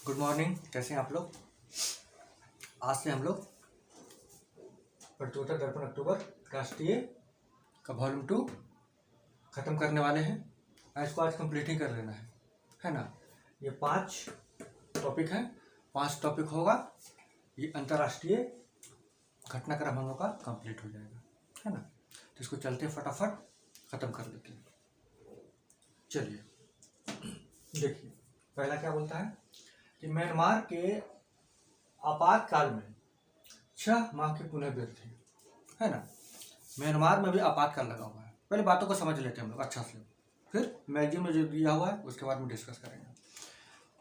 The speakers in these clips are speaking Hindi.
Good morning. कैसे हैं आप लोग? आज से हम लोग प्रतियोगिता दर्पण अक्टूबर राष्ट्रीय का वॉल्यूम 2 ख़त्म करने वाले हैं। इसको आज कंप्लीट ही कर लेना है ना। ये 5 टॉपिक हैं, 5 टॉपिक होगा। ये अंतर्राष्ट्रीय घटनाक्रमों का कंप्लीट हो जाएगा, है ना। तो इसको चलते फटाफट ख़त्म कर लेते हैं। चलिए देखिए, पहला क्या बोलता है कि म्यांमार के आपातकाल में 6 माह की पुनः वृद्धि, है ना। म्यांमार में भी आपातकाल लगा हुआ है। पहले बातों को समझ लेते हैं हम लोग अच्छा से, फिर मैगजीन में जो दिया हुआ है उसके बाद में डिस्कस करेंगे।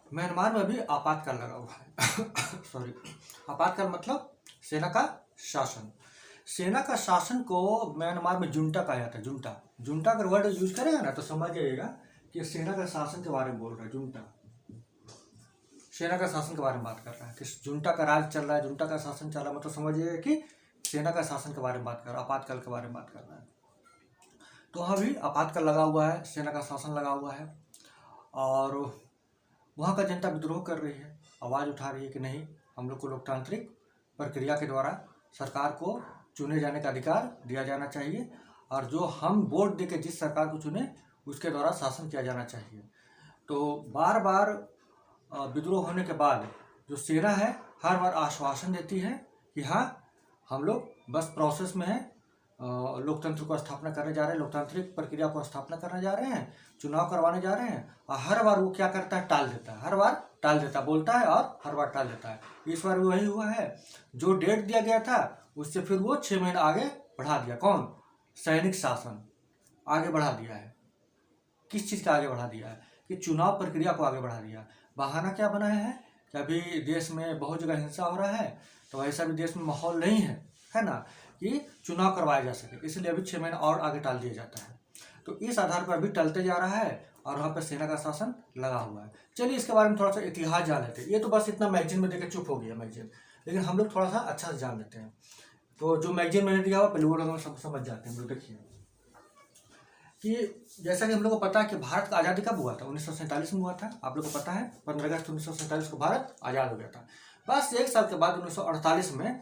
म्यांमार में भी आपातकाल लगा हुआ है सॉरी, आपातकाल मतलब सेना का शासन। सेना का शासन को म्यांमार में जुंटा कहा जाता है। जुंटा अगर वर्ड यूज करेगा ना तो समझ जाइएगा कि सेना का शासन के बारे में बोल रहा है। जुंटा सेना का शासन के बारे में बात कर रहा है कि जुंटा का राज चल रहा है, जुंटा का शासन चल रहा है, मतलब समझिए कि सेना का शासन के बारे में बात कर रहा है, आपातकाल के बारे में बात कर रहा है। तो वहाँ भी आपातकाल लगा हुआ है, सेना का शासन लगा हुआ है और वहाँ का जनता विद्रोह कर रही है, आवाज़ उठा रही है कि नहीं, हम लोग को लोकतांत्रिक प्रक्रिया के द्वारा सरकार को चुने जाने का अधिकार दिया जाना चाहिए और जो हम वोट दे के जिस सरकार को चुने उसके द्वारा शासन किया जाना चाहिए। तो बार बार विद्रोह होने के बाद जो सेना है हर बार आश्वासन देती है कि हाँ, हम लोग बस प्रोसेस में है, लोकतंत्र को स्थापना करने जा रहे हैं, लोकतांत्रिक प्रक्रिया को स्थापना करने जा रहे हैं, चुनाव करवाने जा रहे हैं। और हर बार वो क्या करता है, टाल देता है, हर बार टाल देता है, बोलता है और हर बार टाल देता है। इस बार वही हुआ है, जो डेट दिया गया था उससे फिर वो 6 महीने आगे बढ़ा दिया। कौन? सैनिक शासन आगे बढ़ा दिया है। किस चीज़ का आगे बढ़ा दिया है? कि चुनाव प्रक्रिया को आगे बढ़ा दिया। बहाना क्या बनाया है कि अभी देश में बहुत जगह हिंसा हो रहा है, तो ऐसा भी देश में माहौल नहीं है ना, कि चुनाव करवाया जा सके, इसलिए अभी 6 महीने और आगे टाल दिया जाता है। तो इस आधार पर अभी टलते जा रहा है और वहाँ पर सेना का शासन लगा हुआ है। चलिए इसके बारे में थोड़ा सा इतिहास जान लेते हैं। ये तो बस इतना मैगजीन में देकर चुप हो गया मैगजीन, लेकिन हम लोग थोड़ा सा अच्छा से जान लेते हैं। तो जो मैगजीन मैंने दिया हुआ पहले वो लोग हम सब समझ जाते हैं। हम लोग देखिए कि जैसा कि हम लोग को पता है कि भारत का आज़ादी कब हुआ था, 1947 में हुआ था। आप लोग को पता है 15 अगस्त 1947 को भारत आज़ाद हो गया था। बस 1 साल के बाद 1948 में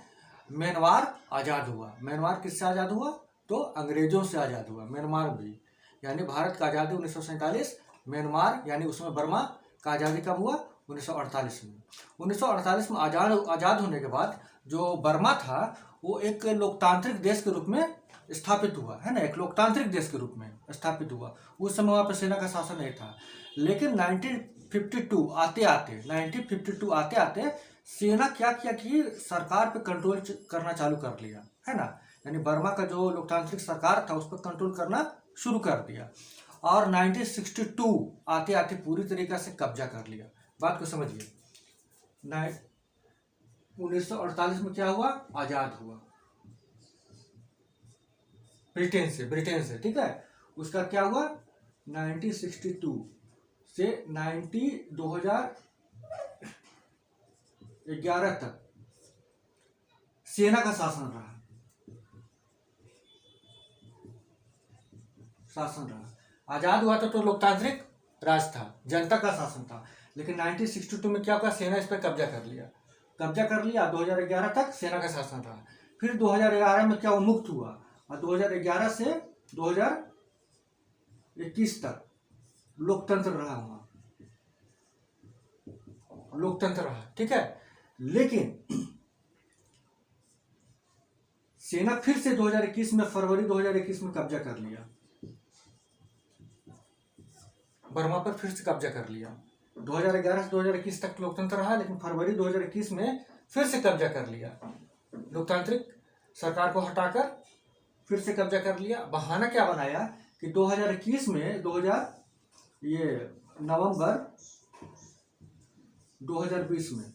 म्यांमार आज़ाद हुआ। म्यांमार किससे आज़ाद हुआ? तो अंग्रेजों से आज़ाद हुआ म्यांमार भी। यानी भारत का आज़ादी 1947, म्यांमार यानी उसमें बर्मा का आज़ादी कब हुआ? 1948 में। 1948 में आज़ाद होने के बाद जो बर्मा था वो एक लोकतांत्रिक देश के रूप में स्थापित हुआ, है ना, एक लोकतांत्रिक देश के रूप में स्थापित हुआ। उस समय वहाँ पर सेना का शासन नहीं था। लेकिन 1952 आते आते सेना क्या किया कि सरकार पे कंट्रोल करना चालू कर लिया, है ना। यानी बर्मा का जो लोकतांत्रिक सरकार था उस पर कंट्रोल करना शुरू कर दिया और 1962 आते आते पूरी तरीके से कब्जा कर लिया। बात को समझिए, 1948 में क्या हुआ? आज़ाद हुआ ब्रिटेन से, ठीक है। उसका क्या हुआ? 1962 से 2011 तक सेना का शासन रहा। आजाद हुआ था तो लोकतांत्रिक राज था, जनता का शासन था। लेकिन 1962 में क्या हुआ? सेना इस पर कब्जा कर लिया। 2011 तक सेना का शासन रहा। फिर 2011 में क्या मुक्त हुआ और 2011 से 2021 तक लोकतंत्र रहा, वहाँ लोकतंत्र रहा, ठीक है। लेकिन सेना फिर से 2021 में, फरवरी 2021 में कब्जा कर लिया, बर्मा पर फिर से कब्जा कर लिया। 2011 से 2021 तक लोकतंत्र रहा, लेकिन फरवरी 2021 में फिर से कब्जा कर लिया। लोकतांत्रिक सरकार को हटाकर फिर से कब्जा कर लिया। बहाना क्या बनाया कि 2021 में नवंबर 2020 में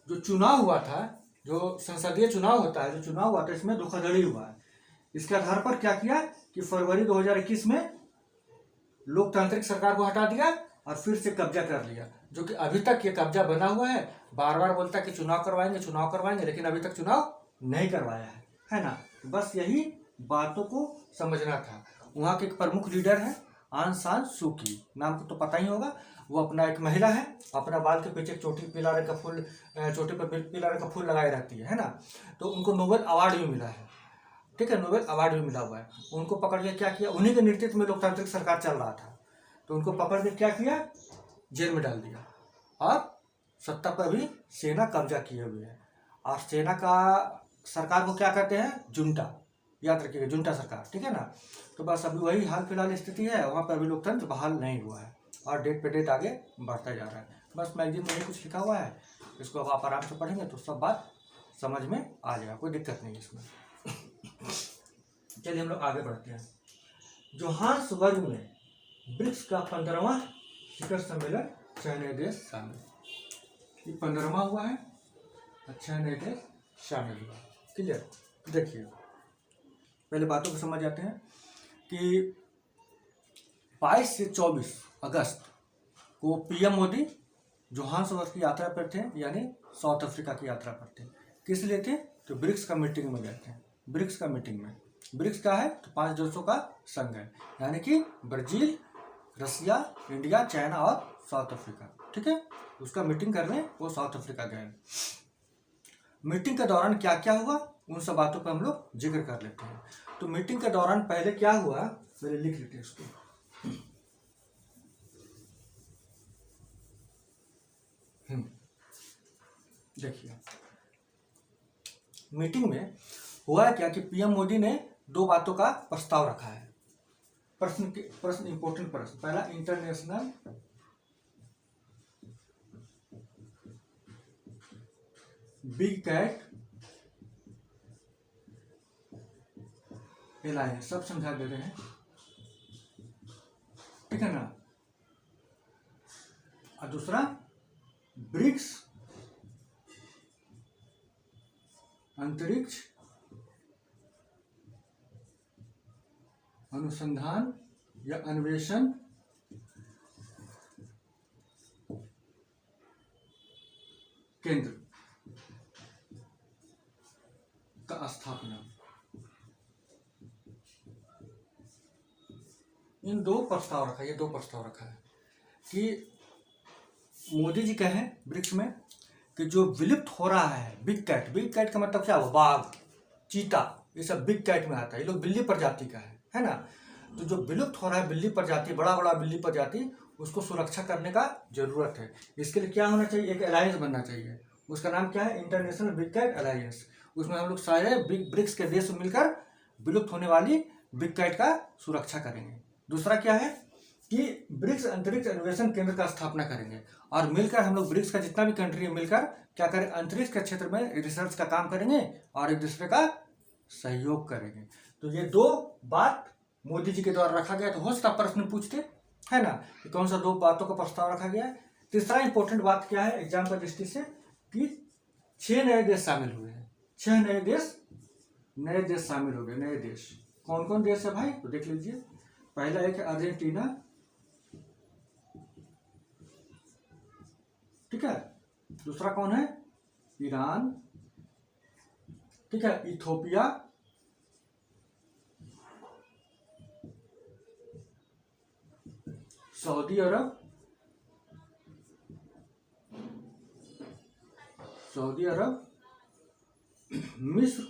जो चुनाव हुआ था, जो संसदीय चुनाव होता है, जो चुनाव हुआ था, इसमें धोखाधड़ी हुआ है। इसके आधार पर क्या किया कि फरवरी 2021 में लोकतांत्रिक सरकार को हटा दिया और फिर से कब्जा कर लिया। जो कि अभी तक ये कब्जा बना हुआ है। बार बार बोलता है कि चुनाव करवाएंगे, लेकिन अभी तक चुनाव नहीं करवाया है ना। बस यही बातों को समझना था। वहाँ के एक प्रमुख लीडर है, आंग सान सू की, नाम को तो पता ही होगा। वो अपना एक महिला है, अपना बाल के पीछे चोटी पीला रंग का फूल, चोटी पर पीला रंग का फूल लगाए रहती है ना। तो उनको नोबेल अवार्ड भी मिला है, ठीक है, नोबेल अवार्ड भी मिला हुआ है। उनको पकड़ के क्या किया, उन्हीं के नेतृत्व में लोकतांत्रिक सरकार चल रहा था, तो उनको पकड़ के क्या किया, जेल में डाल दिया। और सत्ता पर भी सेना कब्जा किए हुए है। और सेना का सरकार को क्या कहते हैं, जुंटा, याद रखिएगा, जुंटा सरकार, ठीक है ना। तो बस अभी वही हाल फिलहाल स्थिति है, वहाँ पर अभी लोकतंत्र बहाल नहीं हुआ है और डेट पे डेट आगे बढ़ता जा रहा है। बस मैगजीन में यही कुछ लिखा हुआ है, इसको अब आप आराम से पढ़ेंगे तो सब बात समझ में आ जाएगा, कोई दिक्कत नहीं इसमें। चलिए हम लोग आगे बढ़ते हैं। जोहान्सबर्ग में ब्रिक्स का 15वां शिखर सम्मेलन, 6 नए देश शामिल। ये 15वां हुआ है, 6 नए देश शामिल हुआ। क्लियर। देखिए पहले बातों को समझ जाते हैं कि 22 से 24 अगस्त को पीएम मोदी जोहान्सबर्ग की यात्रा पर थे, यानी साउथ अफ्रीका की यात्रा पर थे। किस लिए थे, तो ब्रिक्स का मीटिंग में गए थे। ब्रिक्स का मीटिंग में, ब्रिक्स का है तो 5 देशों का संघ है, यानी कि ब्राजील, रसिया, इंडिया, चाइना और साउथ अफ्रीका, ठीक है। उसका मीटिंग करने वो साउथ अफ्रीका गए। मीटिंग के दौरान क्या क्या हुआ, उन सब बातों पर हम लोग जिक्र कर लेते हैं। तो मीटिंग के दौरान पहले क्या हुआ, पहले लिख लेते हैं इसको। देखिए मीटिंग में हुआ क्या कि पीएम मोदी ने 2 बातों का प्रस्ताव रखा है। प्रश्न इंपॉर्टेंट प्रश्न। पहला, इंटरनेशनल बिग कैट एलायंस, सब समझा दे रहे हैं, ठीक है ना। और दूसरा, ब्रिक्स अंतरिक्ष अनुसंधान या अन्वेषण केंद्र का स्थापना। इन 2 प्रस्ताव रखा है, ये 2 प्रस्ताव रखा है कि मोदी जी कहें ब्रिक्स में कि जो विलुप्त हो रहा है बिग कैट का मतलब क्या हुआ, बाघ, चीता, ये सब बिग कैट में आता है। ये लोग बिल्ली प्रजाति का है ना। तो जो विलुप्त हो रहा है बिल्ली प्रजाति, बड़ा बड़ा बिल्ली प्रजाति, उसको सुरक्षा करने का जरूरत है। इसके लिए क्या होना चाहिए, एक अलायंस बनना चाहिए। उसका नाम क्या है, इंटरनेशनल बिग कैट अलायंस। उसमें हम लोग सारे ब्रिक्स के देश मिलकर विलुप्त होने वाली बिग कैट का सुरक्षा करेंगे। दूसरा क्या है कि ब्रिक्स अंतरिक्ष अन्वेषण केंद्र का स्थापना करेंगे और मिलकर हम लोग ब्रिक्स का जितना भी कंट्री है मिलकर क्या करें, अंतरिक्ष के क्षेत्र में रिसर्च का काम करेंगे और एक दूसरे का सहयोग करेंगे। तो ये 2 बात मोदी जी के द्वारा रखा गया। तो हो सकता प्रश्न पूछते है ना कि कौन सा 2 बातों का प्रस्ताव रखा गया है। तीसरा इंपॉर्टेंट बात क्या है एग्जाम का दृष्टि से कि 6 नए देश शामिल हुए हैं। 6 नए देश शामिल हो गए। नए देश कौन कौन देश है भाई, तो देख लीजिए। पहला एक है अर्जेंटीना, ठीक है। दूसरा कौन है, ईरान, ठीक है, इथोपिया, सऊदी अरब, मिस्र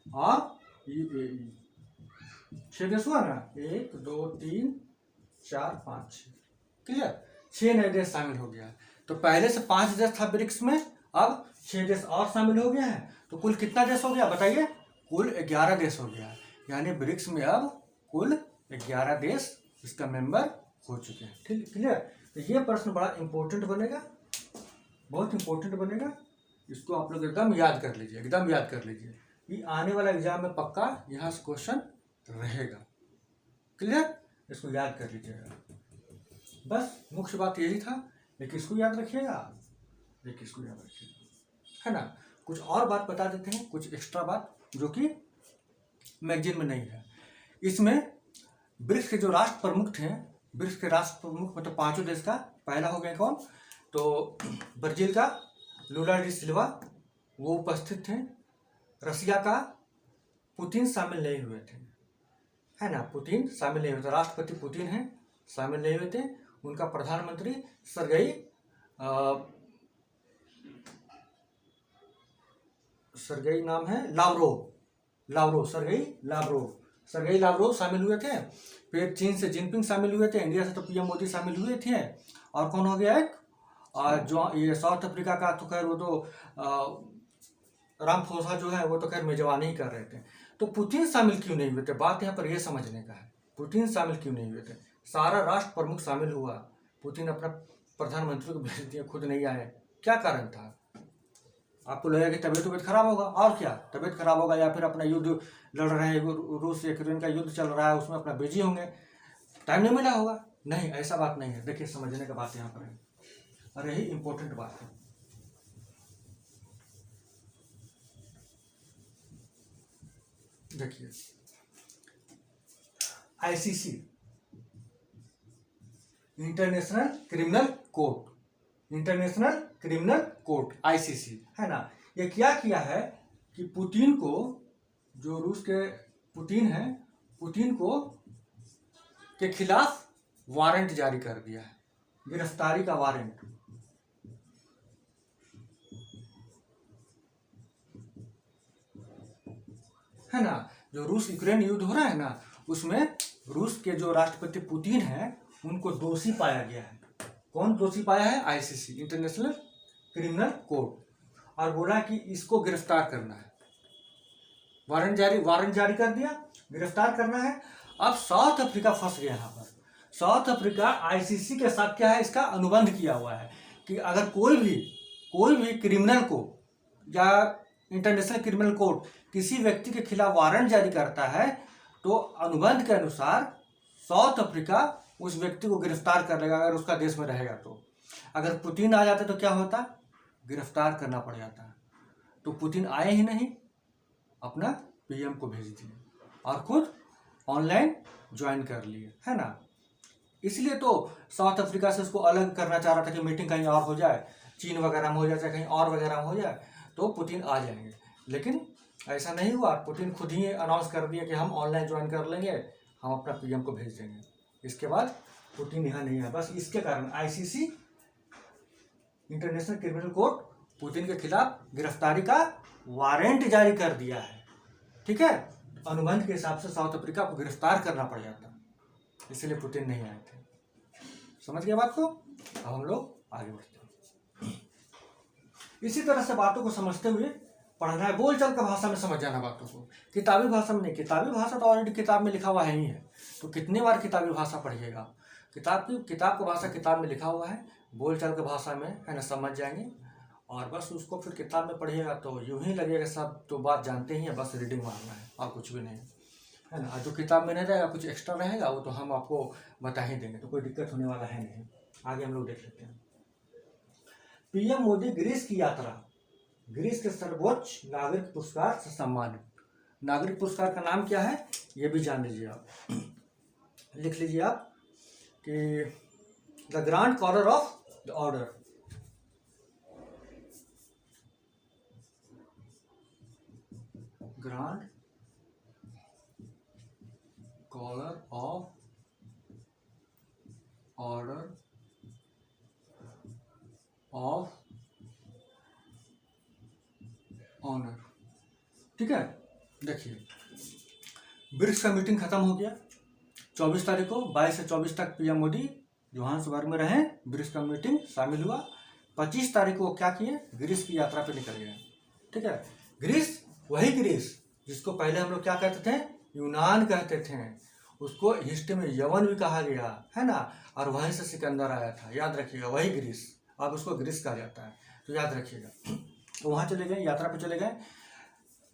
और यूएई। 6 देश हुआ ना, 1 2 3 4 5 6, क्लियर। 6 नए देश शामिल हो गया। तो पहले से 5 देश था ब्रिक्स में, अब 6 देश और शामिल हो गया है। तो कुल कितना देश हो गया बताइए, कुल 11 देश हो गया। यानी ब्रिक्स में अब कुल 11 देश इसका मेंबर हो चुके हैं, ठीक, क्लियर। तो ये प्रश्न बड़ा इंपॉर्टेंट बनेगा, बहुत इंपॉर्टेंट बनेगा। इसको आप लोग एकदम याद कर लीजिए, एकदम याद कर लीजिए। ये आने वाला एग्जाम में पक्का यहाँ से क्वेश्चन रहेगा, क्लियर। इसको याद कर लीजिएगा। बस मुख्य बात यही था, एक इसको याद रखिएगा, एक इसको याद रखिएगा, है ना। कुछ और बात बता देते हैं, कुछ एक्स्ट्रा बात जो कि मैगजीन में नहीं है। इसमें ब्रिक्स के जो राष्ट्र प्रमुख थे, ब्रिक्स के राष्ट्र प्रमुख मतलब 5 देश का, पहला हो गया कौन, तो ब्राजील का लूला डी सिल्वा, वो उपस्थित थे। रसिया का पुतिन शामिल नहीं हुए थे। है ना, पुतिन शामिल नहीं हुए थे। राष्ट्रपति पुतिन हैं, शामिल नहीं हुए थे। उनका प्रधानमंत्री सरगई नाम है सरगई लावरोव शामिल हुए थे। फिर चीन से जिनपिंग शामिल हुए थे। इंडिया से तो पीएम मोदी शामिल हुए थे। और कौन हो गया एक जो ये साउथ अफ्रीका का, तो खैर वो तो रामफोसा जो है वो तो खैर मेजबानी ही कर रहे थे। तो पुतिन शामिल क्यों नहीं हुए थे, बात यहाँ पर यह समझने का है। पुतिन शामिल क्यों नहीं हुए थे? सारा राष्ट्र प्रमुख शामिल हुआ, पुतिन अपना प्रधानमंत्री को भेज दिया, खुद नहीं आए। क्या कारण था? आपको लगेगा कि तबीयत खराब होगा, और क्या तबीयत खराब होगा, या फिर अपना युद्ध लड़ रहे हैं, रूस यूक्रेन का युद्ध चल रहा है, उसमें अपना बिजी होंगे, टाइम नहीं मिला होगा। नहीं, ऐसा बात नहीं है। देखिए, समझने का बात यहाँ पर है, और यही इंपॉर्टेंट बात है। देखिए, ICC, international criminal court, ICC, है ना, ये क्या किया है कि पुतिन को, जो रूस के पुतिन है, पुतिन को के खिलाफ वारंट जारी कर दिया है, गिरफ्तारी का वारंट। है ना, जो रूस यूक्रेन युद्ध हो रहा है ना, उसमें रूस के जो राष्ट्रपति पुतिन है उनको दोषी पाया गया है। कौन दोषी पाया है? आईसीसी, इंटरनेशनल क्रिमिनल कोर्ट, और बोला कि इसको गिरफ्तार करना है। वारंट जारी कर दिया, गिरफ्तार करना है। अब साउथ अफ्रीका फंस गया यहाँ पर। साउथ अफ्रीका आईसीसी के साथ क्या है, इसका अनुबंध किया हुआ है कि अगर कोई भी क्रिमिनल को, या इंटरनेशनल क्रिमिनल कोर्ट किसी व्यक्ति के खिलाफ वारंट जारी करता है, तो अनुबंध के अनुसार साउथ अफ्रीका उस व्यक्ति को गिरफ्तार कर लेगा, अगर उसका देश में रहेगा तो। अगर पुतिन आ जाते तो क्या होता? गिरफ्तार करना पड़ जाता। तो पुतिन आए ही नहीं, अपना पीएम को भेज दिए और खुद ऑनलाइन ज्वाइन कर लिए, है ना। इसलिए तो साउथ अफ्रीका से उसको अलग करना चाह रहा था कि मीटिंग कहीं और हो जाए, चीन वगैरह में हो जाए, चाहे कहीं और वगैरह में हो जाए, तो पुतिन आ जाएंगे। लेकिन ऐसा नहीं हुआ। पुतिन खुद ही अनाउंस कर दिया कि हम ऑनलाइन ज्वाइन कर लेंगे, हम अपना पीएम को भेज देंगे। इसके बाद पुतिन यहाँ नहीं है। बस इसके कारण ICC, international criminal court, Putin के खिलाफ गिरफ्तारी का वारंट जारी कर दिया है। ठीक है, अनुबंध के हिसाब से साउथ अफ्रीका को गिरफ्तार करना पड़ जाता, इसलिए पुतिन नहीं आए थे। समझ गए बात को? अब हम लोग आगे बढ़ते हैं। इसी तरह से बातों को समझते हुए पढ़ना है, बोलचाल का भाषा में समझ जाना बातों को, किताबी भाषा में नहीं। किताबी भाषा तो ऑलरेडी किताब में लिखा हुआ है ही है, तो कितनी बार किताबी भाषा पढ़िएगा। किताब का भाषा किताब में लिखा हुआ है, बोलचाल की भाषा में, है ना, समझ जाएंगे। और बस उसको फिर किताब में पढ़िएगा तो यूं ही लगेगा सब तो बात जानते ही हैं, बस रीडिंग मारना है और कुछ भी नहीं, है ना। जो किताब में नहीं रहेगा, कुछ एक्स्ट्रा रहेगा, वो तो हम आपको बता ही देंगे, तो कोई दिक्कत होने वाला है नहीं। आगे हम लोग देख लेते हैं। पीएम मोदी ग्रीस की यात्रा, ग्रीस के सर्वोच्च नागरिक पुरस्कार से सम्मानित। नागरिक पुरस्कार का नाम क्या है, ये भी जान लीजिए आप, लिख लीजिए आप कि the grand collar of the order, grand collar of order of honour. ठीक है, देखिए, ब्रिक्स का मीटिंग खत्म हो गया 24 तारीख को। 22 से 24 तक पीएम मोदी जोहान्सबर्ग में रहे, ब्रिक्स का मीटिंग शामिल हुआ। 25 तारीख को क्या किए, ग्रीस की यात्रा पे निकल गए। ठीक है, ग्रीस, वही ग्रीस जिसको पहले हम लोग क्या कहते थे, यूनान कहते थे, उसको हिस्ट्री में यवन भी कहा गया, है ना, और वहीं से सिकंदर आया था, याद रखिएगा, वही ग्रीस, अब उसको ग्रीस कहा जाता है, तो याद रखिएगा। तो वहाँ चले गए, यात्रा पे चले गए।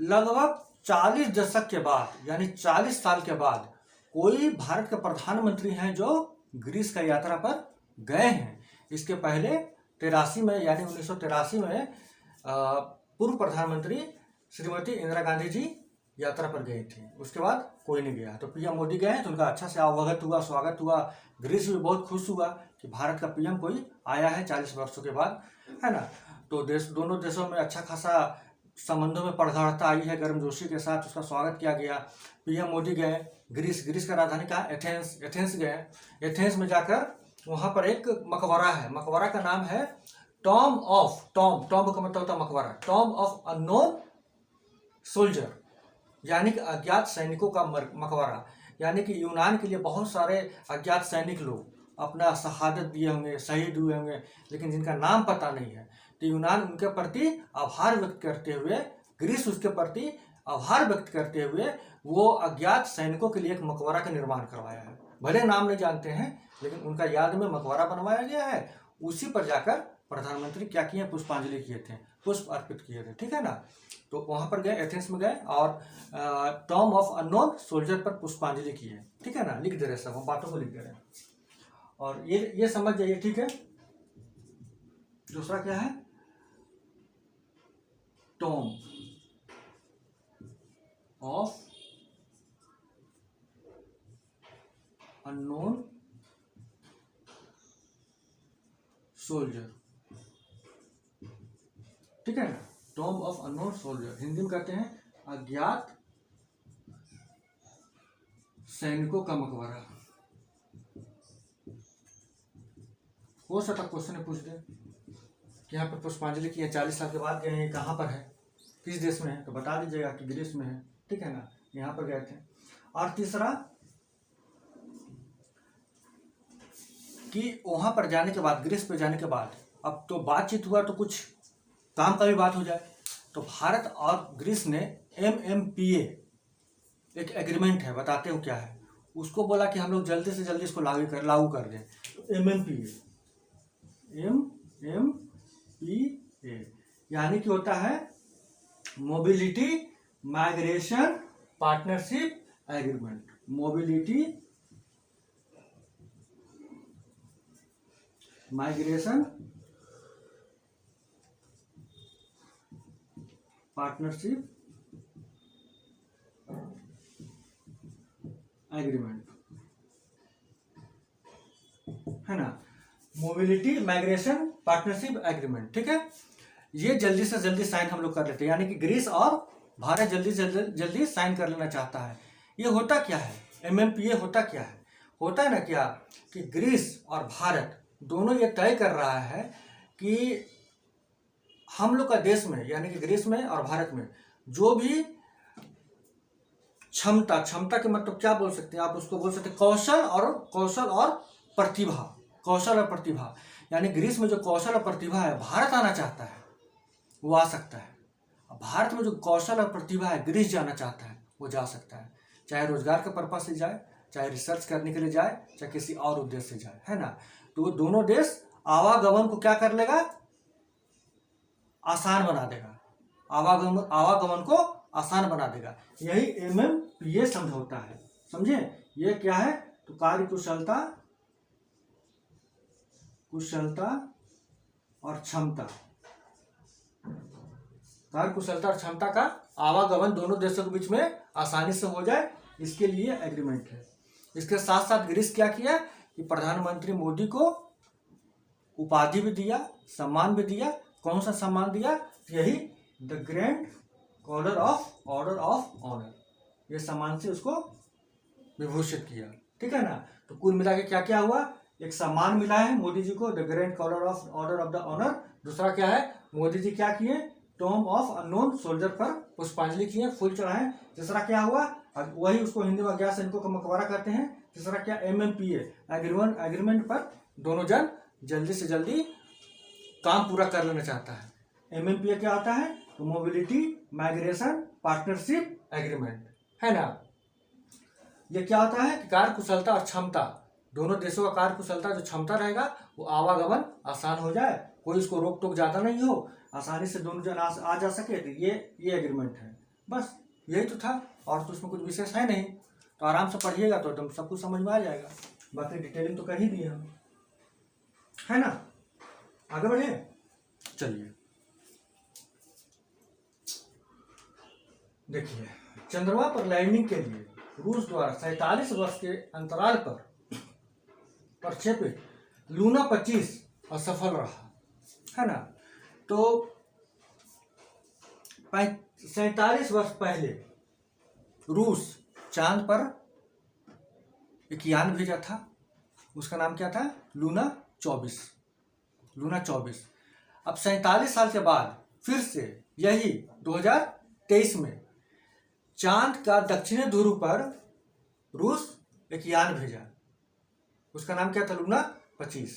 लगभग 40 दशक के बाद, यानी 40 साल के बाद कोई भारत के प्रधानमंत्री हैं जो ग्रीस का यात्रा पर गए हैं। इसके पहले 83 में, यानी 1983 में पूर्व प्रधानमंत्री श्रीमती इंदिरा गांधी जी यात्रा पर गई थी, उसके बाद कोई नहीं गया। तो पीएम मोदी गए तो उनका अच्छा से अवगत हुआ, स्वागत हुआ। ग्रीस भी बहुत खुश हुआ कि भारत का पीएम कोई आया है 40 वर्षों के बाद, है ना। तो दोनों देशों में अच्छा खासा संबंधों में प्रगाढ़ता आई है, गर्मजोशी के साथ उसका स्वागत किया गया। पीएम मोदी गए ग्रीस का राजधानी कहाँ, एथेंस गए। एथेंस में जाकर वहाँ पर एक मकबरा है, मकबरा का नाम है टॉम का मतलब होता है मकबरा, टॉम ऑफ अननोन सोल्जर, यानी कि अज्ञात सैनिकों का मकबरा। यानी कि यूनान के लिए बहुत सारे अज्ञात सैनिक लोग अपना शहादत दिए होंगे, शहीद हुए होंगे, लेकिन जिनका नाम पता नहीं है। तो यूनान उनके प्रति आभार व्यक्त करते हुए, ग्रीस उसके प्रति आभार व्यक्त करते हुए वो अज्ञात सैनिकों के लिए एक मकबरा का निर्माण करवाया है। भले नाम नहीं जानते हैं, लेकिन उनका याद में मकबरा बनवाया गया है। उसी पर जाकर प्रधानमंत्री क्या किए, पुष्पांजलि किए थे, पुष्प अर्पित किए थे, ठीक है ना। तो वहां पर गए, एथेंस में गए और टॉम ऑफ अननोन सोल्जर पर पुष्पांजलि किए, ठीक है ना। लिख दे रहे सब, हम बातों को लिख दे रहे हैं और ये समझ जाइए, ठीक है। दूसरा क्या है, टॉम ऑफ अननोन सोल्जर, ठीक है ना। Tom of unknown soldier Hindi में कहते हैं अज्ञात सैनिकों का मकबरा। हो सकता क्वेश्चन पूछ दे कि यहाँ पर पुष्पांजलि की 40 साल के बाद गए हैं, कहाँ पर है, किस देश में है, तो बता दीजिएगा कि ग्रीस में है, ठीक है ना, यहाँ पर गए थे। और तीसरा कि वहां पर जाने के बाद, ग्रीस पे जाने के बाद अब तो बातचीत हुआ, तो कुछ काम का भी बात हो जाए। तो भारत और ग्रीस ने MMPA एक एग्रीमेंट है, बताते हो क्या है, उसको बोला कि हम लोग जल्दी से जल्दी इसको लागू कर दें। तो MMPA यानी कि होता है mobility migration partnership agreement. Mobility migration partnership agreement, है ना, मोबिलिटी माइग्रेशन पार्टनरशिप एग्रीमेंट, ठीक है। ये जल्दी से जल्दी साइन हम लोग कर लेते हैं, यानी कि ग्रीस और भारत जल्दी से जल्दी साइन कर लेना चाहता है। ये होता क्या है, MMPA होता क्या है, होता है ना क्या कि ग्रीस और भारत दोनों ये तय कर रहा है कि हम लोग का देश में, यानी कि ग्रीस में और भारत में जो भी क्षमता के मतलब क्या बोल सकते हैं आप, उसको बोल सकते हैं कौशल और प्रतिभा। यानी ग्रीस में जो कौशल और प्रतिभा है, भारत आना चाहता है, वो आ सकता है। भारत में जो कौशल और प्रतिभा है, ग्रीस जाना चाहता है, वो जा सकता है, चाहे रोजगार के पर्पज से जाए, चाहे रिसर्च करने के लिए जाए, चाहे किसी और उद्देश्य से जाए, है ना। तो दोनों देश आवागमन को क्या कर लेगा, आसान बना देगा, आवागमन को आसान बना देगा। यही MMPA समझौता है, समझे। ये क्या है, तो कार्य कुशलता और क्षमता, कार्य कुशलता और क्षमता का आवागमन दोनों देशों के बीच में आसानी से हो जाए, इसके लिए एग्रीमेंट है। इसके साथ साथ ग्रीस क्या किया कि प्रधानमंत्री मोदी को उपाधि भी दिया, सम्मान भी दिया। कौन सा सम्मान दिया, यही the grand order of honour, ये सम्मान से उसको विभूषित किया, ठीक है ना। तो कुल मिला के क्या क्या हुआ, एक सम्मान मिला है मोदी जी को, the grand order of the honour. दूसरा क्या है, मोदी जी क्या किए, टॉम ऑफ अननोन सोल्जर पर पुष्पांजलि किए, फूल चढ़ाए। तीसरा क्या हुआ, वही उसको हिंदी में अज्ञात सैनिकों का मकबरा कहते हैं। तीसरा क्या, MMPA एग्रीमेंट पर दोनों जन जल्दी से जल्दी काम पूरा कर लेना चाहता है। MMPA क्या होता है, तो मोबिलिटी माइग्रेशन पार्टनरशिप एग्रीमेंट, है ना। ये क्या होता है कि कार्य कुशलता और क्षमता, दोनों देशों का कार्य कुशलता जो क्षमता रहेगा, वो आवागमन आसान हो जाए, कोई इसको रोक टोक ज्यादा नहीं हो, आसानी से दोनों जन आ जा सके। तो ये एग्रीमेंट है, बस यही तो था, और तो उसमें कुछ विशेष है नहीं। तो आराम से पढ़िएगा तो एकदम सब कुछ समझ में आ जाएगा। बाकी डिटेलिंग तो कर ही दिए हम, है ना। आगे बढ़े, चलिए देखिए, चंद्रमा पर लैंडिंग के लिए रूस द्वारा 47 वर्ष के अंतराल पर प्रक्षेपित लूना 25 असफल रहा, है ना। तो 47 वर्ष पहले रूस चांद पर एक यान भेजा था, उसका नाम क्या था? लूना 24। अब 47 साल के बाद फिर से यही 2023 में चांद का दक्षिणी ध्रुव पर रूस एक यान भेजा, उसका नाम क्या था? लूना 25।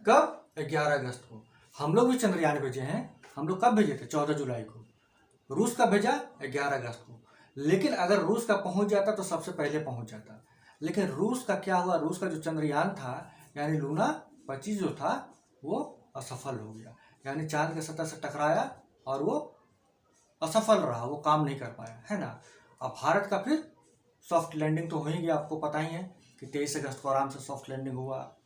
कब? 11 अगस्त को। हम लोग भी चंद्रयान भेजे हैं। हम लोग कब भेजे थे? 14 जुलाई को। रूस का भेजा 11 अगस्त को। लेकिन अगर रूस का पहुंच जाता तो सबसे पहले पहुंच जाता, लेकिन रूस का क्या हुआ? रूस का जो चंद्रयान था यानी लूना 25 जो था वो असफल हो गया, यानी चांद के सतह से टकराया और वो असफल रहा, वो काम नहीं कर पाया, है ना। अब भारत का फिर सॉफ्ट लैंडिंग तो हो ही गया, आपको पता ही है कि 23 अगस्त को आराम से सॉफ्ट लैंडिंग हुआ।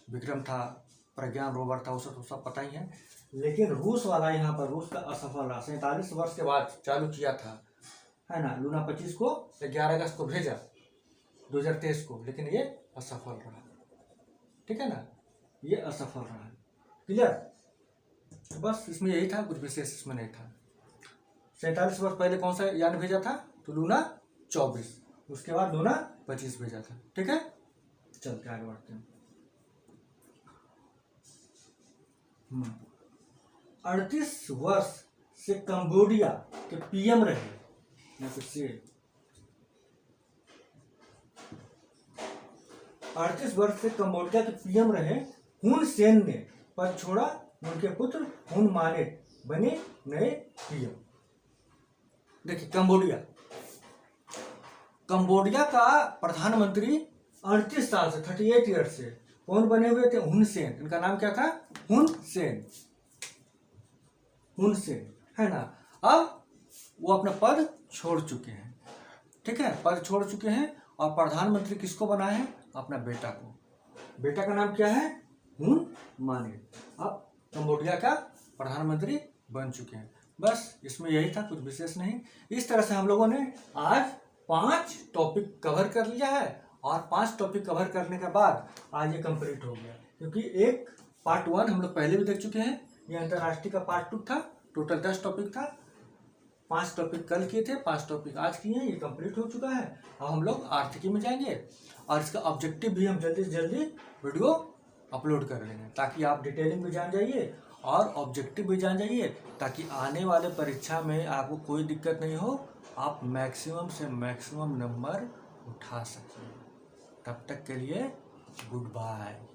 विक्रम था, प्रज्ञान रोवर था, उसे तो सब पता ही है। लेकिन रूस वाला यहाँ पर रूस का असफल रहा। 47 वर्ष के बाद चालू किया था, है ना। लूना 25 को 11 अगस्त को भेजा 2023 को, लेकिन ये असफल रहा, ठीक है ना, ये असफल रहा। क्लियर? बस इसमें यही था, कुछ विशेष इसमें नहीं था। 47 वर्ष पहले कौन सा यान भेजा था? तो लूना 24, उसके बाद लूना 25 भेजा था, ठीक है। चलते आगे बढ़ते हैं। 38 वर्ष से कंबोडिया के पीएम रहे, 38 वर्ष से कंबोडिया के पीएम रहे हुन सेन ने पद छोड़ा, उनके पुत्र हुन मानेट बने नए पीएम। देखिए कंबोडिया का प्रधानमंत्री 38 साल से 38 ईयर से कौन बने हुए थे? हुन सेन। इनका नाम क्या था? हुन सेन, है ना। अब वो अपना पद छोड़ चुके हैं, ठीक है, पद छोड़ चुके हैं। और प्रधानमंत्री किसको बनाए हैं? अपना बेटा को। बेटा का नाम क्या है? हुन मानेट। अब कंबोडिया का प्रधानमंत्री बन चुके हैं। बस इसमें यही था, कुछ विशेष नहीं। इस तरह से हम लोगों ने आज 5 टॉपिक कवर कर लिया है, और 5 टॉपिक कवर करने के बाद आज ये कंप्लीट हो गया। क्योंकि एक पार्ट 1 हम लोग पहले भी देख चुके हैं, ये अंतर्राष्ट्रीय का पार्ट 2 था। टोटल 10 टॉपिक था, 5 टॉपिक कल किए थे, 5 टॉपिक आज किए हैं, ये कंप्लीट हो चुका है। अब हम लोग आर्थिकी में जाएंगे, और इसका ऑब्जेक्टिव भी हम जल्दी से जल्दी वीडियो अपलोड कर लेंगे, ताकि आप डिटेलिंग भी जान जाइए और ऑब्जेक्टिव भी जान जाइए, ताकि आने वाले परीक्षा में आपको कोई दिक्कत नहीं हो, आप मैक्सिमम से मैक्सिमम नंबर उठा सकें। तब तक के लिए गुड बाय।